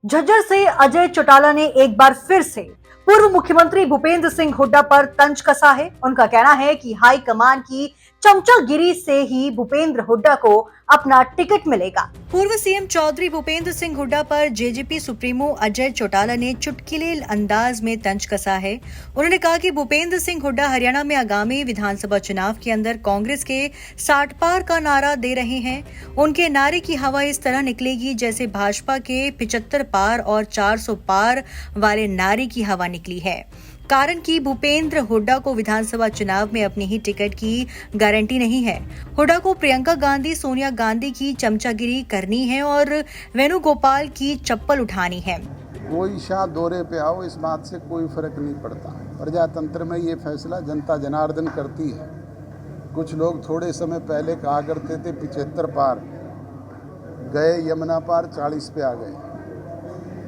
झज्जर से अजय चौटाला ने एक बार फिर से पूर्व मुख्यमंत्री भूपेंद्र सिंह हुड्डा पर तंज कसा है। उनका कहना है कि हाईकमान की चमचागिरी से ही भूपेंद्र हुड्डा को अपना टिकट मिलेगा। पूर्व सीएम चौधरी भूपेंद्र सिंह हुड्डा पर जेजेपी सुप्रीमो अजय चौटाला ने चुटकुले अंदाज में तंज कसा है। उन्होंने कहा कि भूपेंद्र सिंह हुड्डा हरियाणा में आगामी विधानसभा चुनाव के अंदर कांग्रेस के 60 पार का नारा दे रहे हैं। उनके नारे की हवा इस तरह निकलेगी जैसे भाजपा के 75 पार और 400 पार वाले नारे की हवा निकली है। कारण कि भूपेंद्र हुड्डा को विधानसभा चुनाव में अपनी ही टिकट की गारंटी नहीं है। हुड्डा को प्रियंका गांधी, सोनिया गांधी की चमचागिरी करनी है और वेणुगोपाल की चप्पल उठानी है। कोई शाह दौरे पे आओ, इस बात से कोई फर्क नहीं पड़ता। प्रजातंत्र में ये फैसला जनता जनार्दन करती है। कुछ लोग थोड़े समय पहले कहा करते थे 75 पार, गए यमुना पार 40 पे आ गए।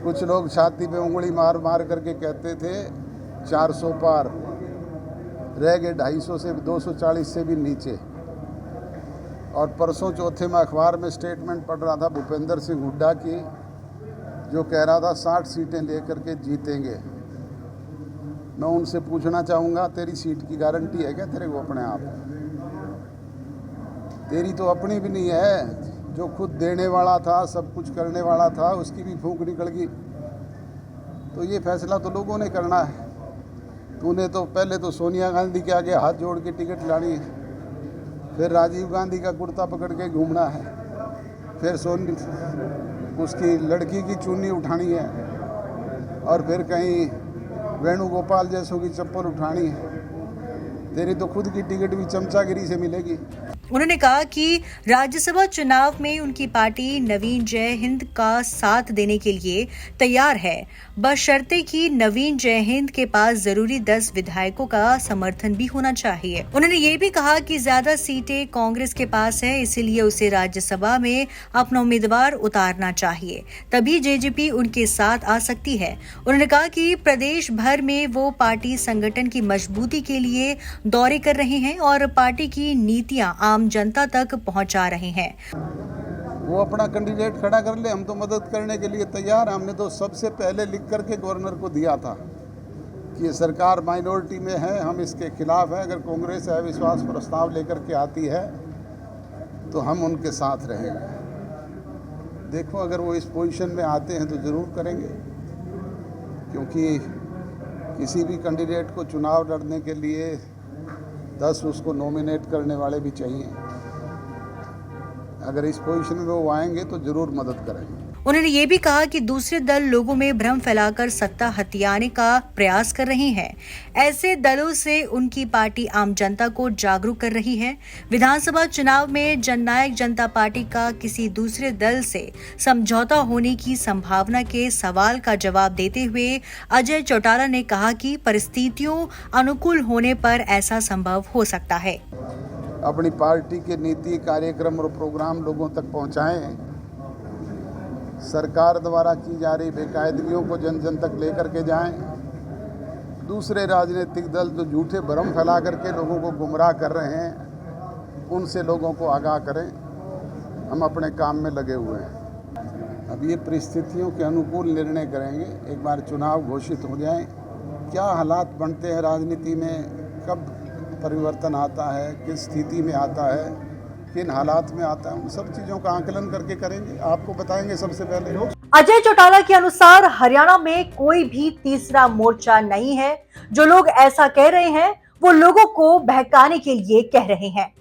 कुछ लोग छाती पे उंगली मार मार करके कहते थे 400 पार, रह गए 250 से 240 से भी नीचे। और परसों चौथे में अखबार में स्टेटमेंट पढ़ रहा था भूपेंद्र सिंह हुड्डा की, जो कह रहा था 60 सीटें लेकर के जीतेंगे। मैं उनसे पूछना चाहूँगा, तेरी सीट की गारंटी है क्या तेरे को अपने आप? तेरी तो अपनी भी नहीं है। जो खुद देने वाला था, सब कुछ करने वाला था, उसकी भी फूंक निकल गई। तो ये फैसला तो लोगों ने करना है। तूने तो पहले तो सोनिया गांधी के आगे हाथ जोड़ के टिकट लानी है, फिर राजीव गांधी का कुर्ता पकड़ के घूमना है, फिर उसकी लड़की की चुन्नी उठानी है, और फिर कहीं वेणुगोपाल जैसों की चप्पल उठानी है। तेरी तो खुद की टिकट भी चमचागिरी से मिलेगी। उन्होंने कहा कि राज्यसभा चुनाव में उनकी पार्टी नवीन जय हिंद का साथ देने के लिए तैयार है, बशर्ते कि नवीन जय हिंद के पास जरूरी 10 विधायकों का समर्थन भी होना चाहिए। उन्होंने ये भी कहा कि ज्यादा सीटें कांग्रेस के पास है, इसीलिए उसे राज्यसभा में अपना उम्मीदवार उतारना चाहिए, तभी जेजेपी उनके साथ आ सकती है। उन्होंने कहा कि प्रदेश भर में वो पार्टी संगठन की मजबूती के लिए दौरे कर रहे हैं और पार्टी की नीतियां आम जनता तक पहुंचा रहे हैं। वो अपना कैंडिडेट खड़ा कर ले, हम तो मदद करने के लिए तैयार हैं। हमने तो सबसे पहले लिख करके गवर्नर को दिया था कि ये सरकार माइनॉरिटी में है, हम इसके खिलाफ हैं। अगर कांग्रेस अविश्वास प्रस्ताव लेकर के आती है तो हम उनके साथ रहेंगे। देखो, अगर वो इस पोजीशन में आते हैं तो ज़रूर करेंगे, क्योंकि किसी भी कैंडिडेट को चुनाव लड़ने के लिए 10 उसको नॉमिनेट करने वाले भी चाहिए। अगर इस पोजीशन में वो आएंगे तो जरूर मदद करेंगे। उन्होंने ये भी कहा कि दूसरे दल लोगों में भ्रम फैलाकर सत्ता हथियाने का प्रयास कर रहे हैं। ऐसे दलों से उनकी पार्टी आम जनता को जागरूक कर रही है। विधानसभा चुनाव में जननायक जनता पार्टी का किसी दूसरे दल से समझौता होने की संभावना के सवाल का जवाब देते हुए अजय चौटाला ने कहा कि परिस्थितियों अनुकूल होने पर ऐसा संभव हो सकता है। अपनी पार्टी के नीति, कार्यक्रम और प्रोग्राम लोगों तक पहुंचाएं। सरकार द्वारा की जा रही बेकायदगियों को जन जन तक लेकर के जाएं। दूसरे राजनीतिक दल जो झूठे भ्रम फैला करके लोगों को गुमराह कर रहे हैं, उनसे लोगों को आगाह करें। हम अपने काम में लगे हुए हैं। अब ये परिस्थितियों के अनुकूल निर्णय करेंगे। एक बार चुनाव घोषित हो जाए, क्या हालात बनते हैं राजनीति में, कब परिवर्तन आता है, किस स्थिति में आता है, किन हालात में आता है, उन सब चीजों का आकलन करके करेंगे, आपको बताएंगे सबसे पहले। अजय चौटाला के अनुसार हरियाणा में कोई भी तीसरा मोर्चा नहीं है। जो लोग ऐसा कह रहे हैं वो लोगों को बहकाने के लिए कह रहे हैं।